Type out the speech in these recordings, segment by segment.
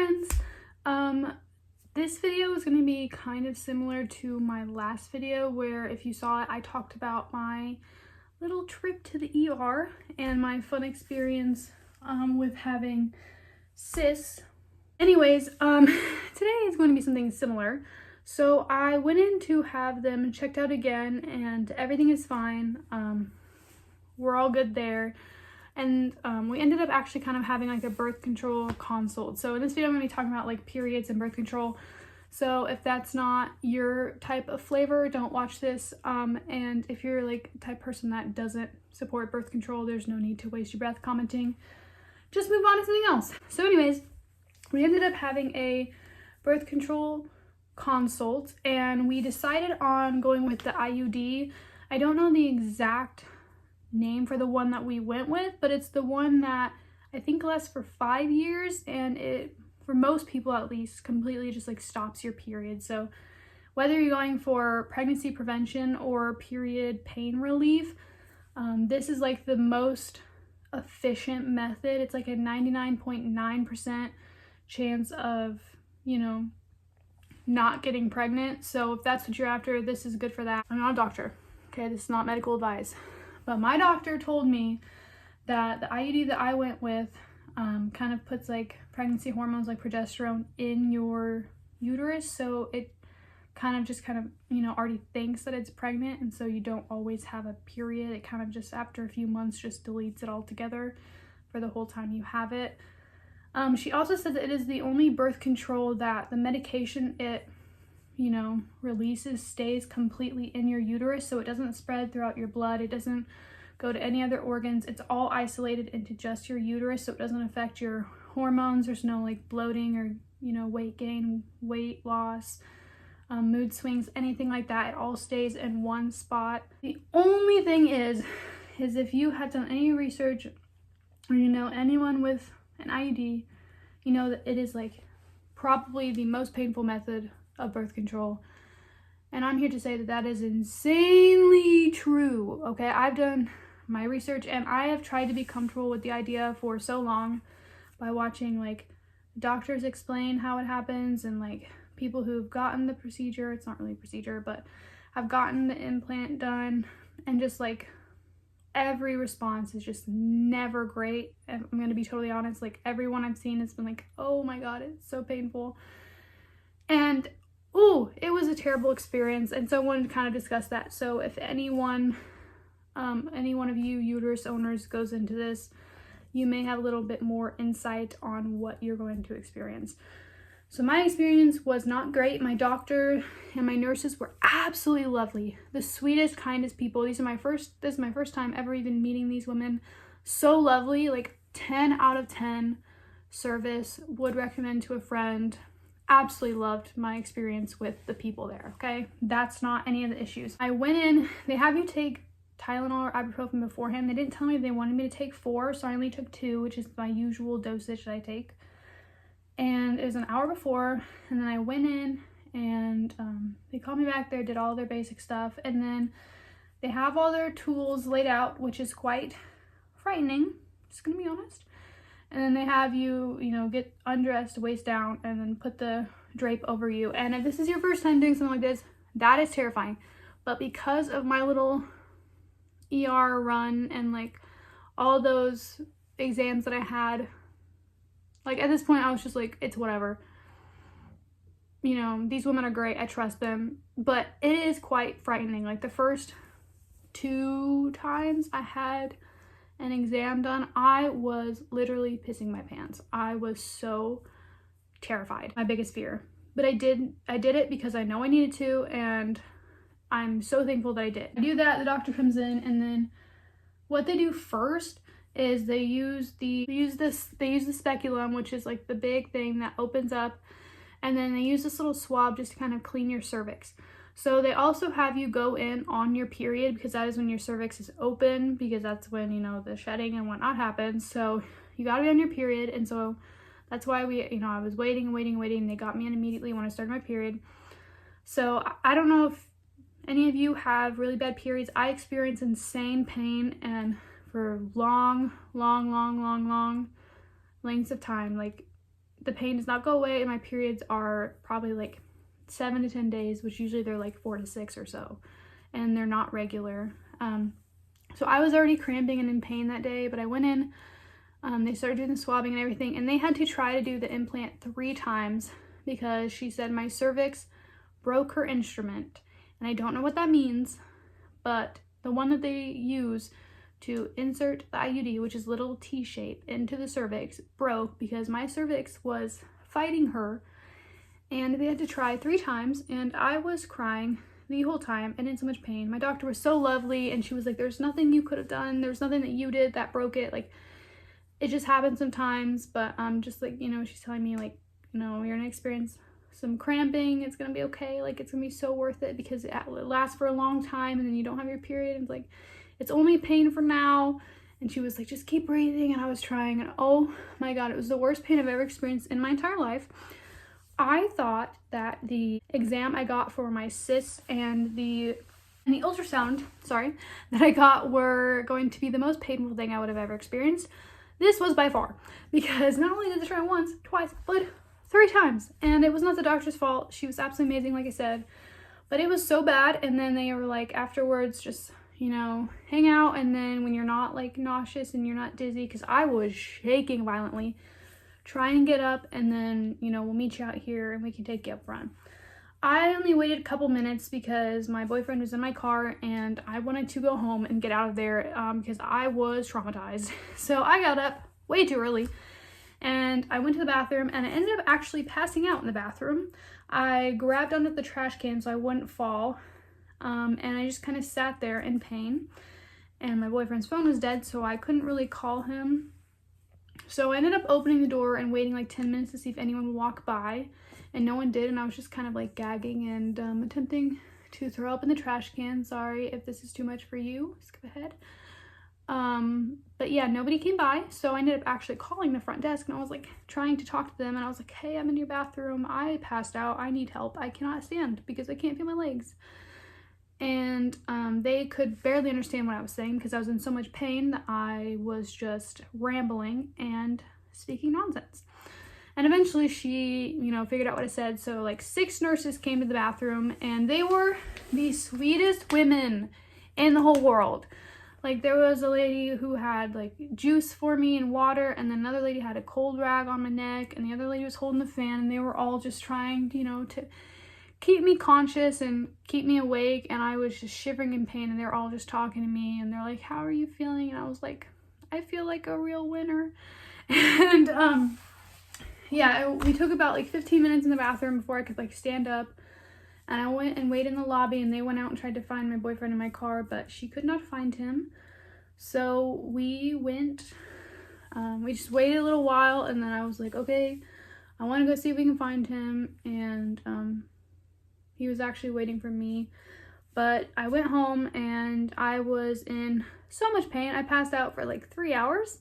friends. This video is going to be kind of similar to my last video where, if you saw it, I talked about my little trip to the ER and my fun experience with having cysts. Anyways, today is going to be something similar. So I went in to have them checked out again and everything is fine. We're all good there. And we ended up actually kind of having like a birth control consult. So in this video, I'm going to be talking about like periods and birth control. So if that's not your type of flavor, don't watch this. And if you're like the type of person that doesn't support birth control, there's no need to waste your breath commenting. Just move on to something else. So anyways, we ended up having a birth control consult and we decided on going with the IUD. I don't know the exact name for the one that we went with, but it's the one that I think lasts for 5 years, and it, for most people at least, completely just like stops your period. So whether you're going for pregnancy prevention or period pain relief, this is like the most efficient method. It's like a 99.9% chance of, you know, not getting pregnant. So if that's what you're after, this is good for that. I'm not a doctor, okay? This is not medical advice. But my doctor told me that the IUD that I went with kind of puts like pregnancy hormones like progesterone in your uterus. So it kind of, you know, already thinks that it's pregnant. And so you don't always have a period. It kind of just after a few months just deletes it altogether for the whole time you have it. She also said that it is the only birth control that the medication it, you know, releases stays completely in your uterus, so it doesn't spread throughout your blood. It doesn't go to any other organs. It's all isolated into just your uterus, so it doesn't affect your hormones. There's no like bloating or, you know, weight gain, weight loss, mood swings, anything like that. It all stays in one spot. The only thing is if you have done any research or you know anyone with an IUD, you know that it is like probably the most painful method of birth control. And I'm here to say that that is insanely true. Okay, I've done my research and I have tried to be comfortable with the idea for so long by watching like doctors explain how it happens and like people who've gotten the procedure. It's not really a procedure, but have gotten the implant done, and just like every response is just never great. And I'm gonna be totally honest, like everyone I've seen has been like, oh my god, it's so painful. And oh, it was a terrible experience. And so I wanted to kind of discuss that. So if any one of you uterus owners goes into this, you may have a little bit more insight on what you're going to experience. So my experience was not great. My doctor and my nurses were absolutely lovely. The sweetest, kindest people. This is my first time ever even meeting these women. So lovely, like 10 out of 10 service, would recommend to a friend. Absolutely loved my experience with the people there, okay? That's not any of the issues. I went in, they have you take Tylenol or ibuprofen beforehand. They didn't tell me they wanted me to take 4, so I only took 2, which is my usual dosage that I take. And it was an hour before, and then I went in and they called me back there, did all their basic stuff, and then they have all their tools laid out, which is quite frightening, just gonna be honest. And then they have you, you know, get undressed, waist down, and then put the drape over you. And if this is your first time doing something like this, that is terrifying. But because of my little ER run and like all those exams that I had, like at this point I was just like, it's whatever. You know, these women are great, I trust them. But it is quite frightening. Like the first 2 times I had an exam done, I was literally pissing my pants. I was so terrified. My biggest fear. But I did it because I know I needed to, and I'm so thankful that I did. I do that, the doctor comes in, and then what they do first is they use the speculum, which is like the big thing that opens up, and then they use this little swab just to kind of clean your cervix. So they also have you go in on your period, because that is when your cervix is open, because that's when, you know, the shedding and whatnot happens. So you gotta be on your period. And so that's why I was waiting. They got me in immediately when I started my period. So I don't know if any of you have really bad periods. I experience insane pain, and for long lengths of time, like the pain does not go away, and my periods are probably like 7 to 10 days, which usually they're like 4 to 6 or so, and they're not regular. So I was already cramping and in pain that day, but I went in, they started doing the swabbing and everything, and they had to try to do the implant 3 times because she said my cervix broke her instrument. And I don't know what that means, but the one that they use to insert the IUD, which is little T-shape into the cervix, broke because my cervix was fighting her, and they had to try 3 times, and I was crying the whole time and in so much pain. My doctor was so lovely, and she was like, there's nothing you could have done, there's nothing that you did that broke it, like, it just happens sometimes. But just like, you know, she's telling me like, you know, you're gonna experience some cramping, it's gonna be okay, like it's gonna be so worth it because it lasts for a long time and then you don't have your period, and it's like, it's only pain for now. And she was like, just keep breathing, and I was trying, and oh my god, it was the worst pain I've ever experienced in my entire life. I thought that the exam I got for my cysts and the ultrasound, that I got were going to be the most painful thing I would have ever experienced. This was by far, because not only did they try once, twice, but 3 times, and it was not the doctor's fault. She was absolutely amazing, like I said, but it was so bad. And then they were like, afterwards, just, you know, hang out, and then when you're not like nauseous and you're not dizzy, because I was shaking violently, try and get up, and then, you know, we'll meet you out here and we can take you up front. I only waited a couple minutes because my boyfriend was in my car and I wanted to go home and get out of there because I was traumatized. So I got up way too early and I went to the bathroom, and I ended up actually passing out in the bathroom. I grabbed onto the trash can so I wouldn't fall, and I just kind of sat there in pain, and my boyfriend's phone was dead, so I couldn't really call him. So I ended up opening the door and waiting like 10 minutes to see if anyone would walk by, and no one did, and I was just kind of like gagging and attempting to throw up in the trash can. Sorry if this is too much for you, skip ahead. But yeah, nobody came by, so I ended up actually calling the front desk, and I was like trying to talk to them, and I was like, hey, I'm in your bathroom, I passed out, I need help, I cannot stand because I can't feel my legs. And they could barely understand what I was saying because I was in so much pain that I was just rambling and speaking nonsense. And eventually she, you know, figured out what I said. So like 6 nurses came to the bathroom, and they were the sweetest women in the whole world. Like, there was a lady who had like juice for me and water, and then another lady had a cold rag on my neck, and the other lady was holding the fan, and they were all just trying, you know, to keep me conscious and keep me awake. And I was just shivering in pain, and they were all just talking to me, and they're like, how are you feeling? And I was like, I feel like a real winner. And yeah, we took about like 15 minutes in the bathroom before I could like stand up, and I went and waited in the lobby, and they went out and tried to find my boyfriend in my car, but she could not find him. So we went, we just waited a little while, and then I was like, okay, I want to go see if we can find him. And he was actually waiting for me, but I went home and I was in so much pain. I passed out for like 3 hours,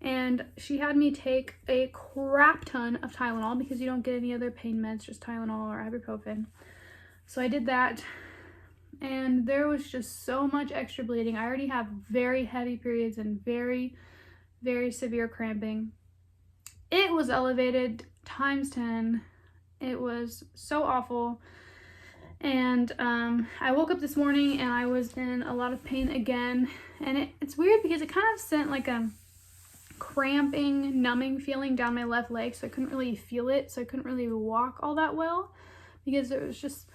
and she had me take a crap ton of Tylenol because you don't get any other pain meds, just Tylenol or ibuprofen. So I did that, and there was just so much extra bleeding. I already have very heavy periods and very, very severe cramping. It was elevated times 10. It was so awful. And I woke up this morning and I was in a lot of pain again, and it's weird because it kind of sent like a cramping, numbing feeling down my left leg, so I couldn't really feel it, so I couldn't really walk all that well because it was just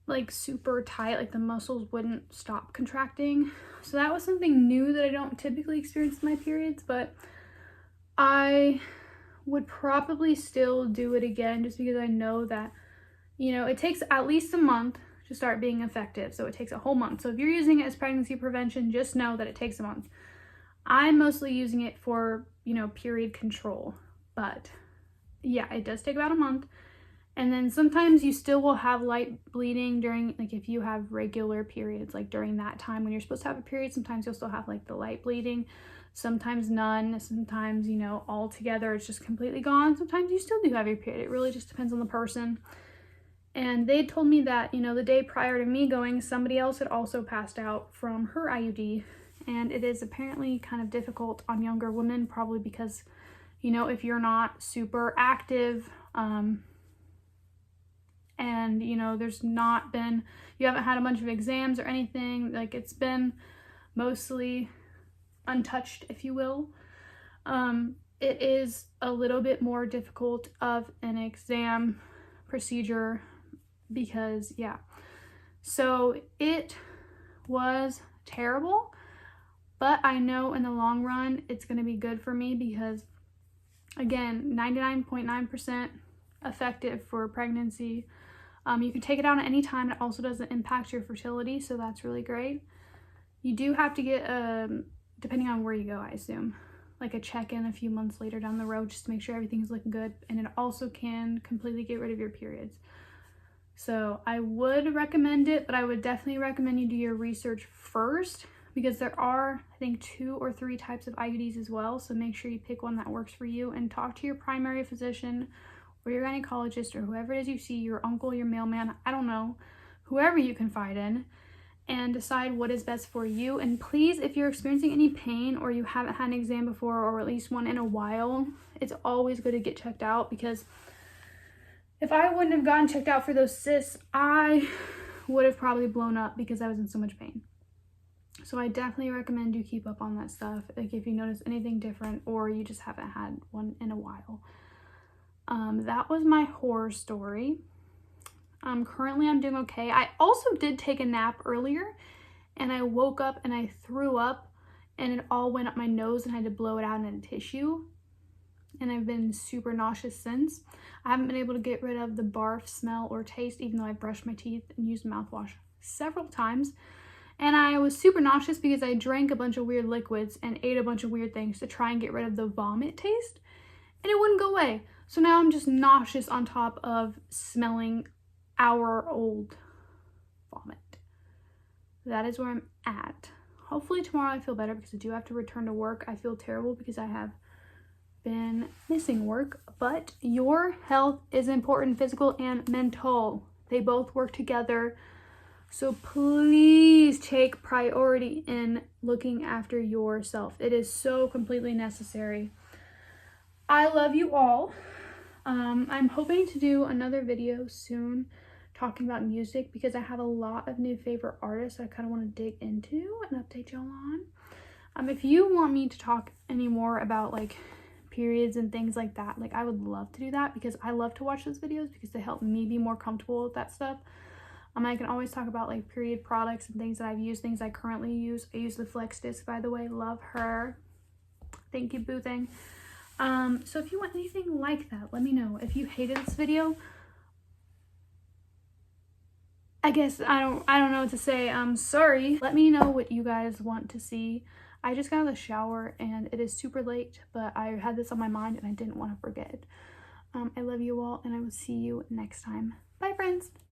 like super tight, like the muscles wouldn't stop contracting. So that was something new that I don't typically experience in my periods, but I would probably still do it again just because I know that, you know, it takes at least a month to start being effective. So it takes a whole month. So if you're using it as pregnancy prevention, just know that it takes a month. I'm mostly using it for, you know, period control, but yeah, it does take about a month. And then sometimes you still will have light bleeding during, like if you have regular periods, like during that time when you're supposed to have a period, sometimes you'll still have like the light bleeding, sometimes none, sometimes, you know, all together it's just completely gone. Sometimes you still do have your period. It really just depends on the person. And they told me that, you know, the day prior to me going, somebody else had also passed out from her IUD, and it is apparently kind of difficult on younger women, probably because, You know, if you're not super active, and you know, you haven't had a bunch of exams or anything, like it's been mostly untouched, if you will, it is a little bit more difficult of an exam procedure because, yeah. So it was terrible, but I know in the long run it's going to be good for me because, again, 99.9% effective for pregnancy. You can take it out at any time. It also doesn't impact your fertility, so that's really great. You do have to get, depending on where you go, I assume, like a check-in a few months later down the road just to make sure everything's looking good. And it also can completely get rid of your periods. So I would recommend it, but I would definitely recommend you do your research first because there are, I think, 2 or 3 types of IUDs as well. So make sure you pick one that works for you and talk to your primary physician or your gynecologist or whoever it is you see, your uncle, your mailman, I don't know, whoever you confide in, and decide what is best for you. And please, if you're experiencing any pain or you haven't had an exam before or at least one in a while, it's always good to get checked out because if I wouldn't have gotten checked out for those cysts, I would have probably blown up because I was in so much pain. So I definitely recommend you keep up on that stuff, like if you notice anything different or you just haven't had one in a while. That was my horror story. Currently I'm doing okay. I also did take a nap earlier and I woke up and I threw up and it all went up my nose and I had to blow it out in a tissue. And I've been super nauseous since. I haven't been able to get rid of the barf smell or taste, even though I brushed my teeth and used mouthwash several times. And I was super nauseous because I drank a bunch of weird liquids and ate a bunch of weird things to try and get rid of the vomit taste. And it wouldn't go away. So now I'm just nauseous on top of smelling hour-old vomit. That is where I'm at. Hopefully tomorrow I feel better because I do have to return to work. I feel terrible because I have been missing work, but your health is important, physical and mental. They both work together. So please take priority in looking after yourself. It is so completely necessary. I love you all. I'm hoping to do another video soon talking about music because I have a lot of new favorite artists I kind of want to dig into and update y'all on. If you want me to talk any more about like periods and things like that, like I would love to do that because I love to watch those videos because they help me be more comfortable with that stuff. I can always talk about like period products and things that I've used, things I currently use. I use the Flex Disc, by the way. Love her. Thank you, boo thing. So if you want anything like that, let me know. If you hated this video, I guess I don't know what to say. I'm sorry. Let me know what you guys want to see. I just got out of the shower and it is super late, but I had this on my mind and I didn't want to forget. I love you all and I will see you next time. Bye, friends.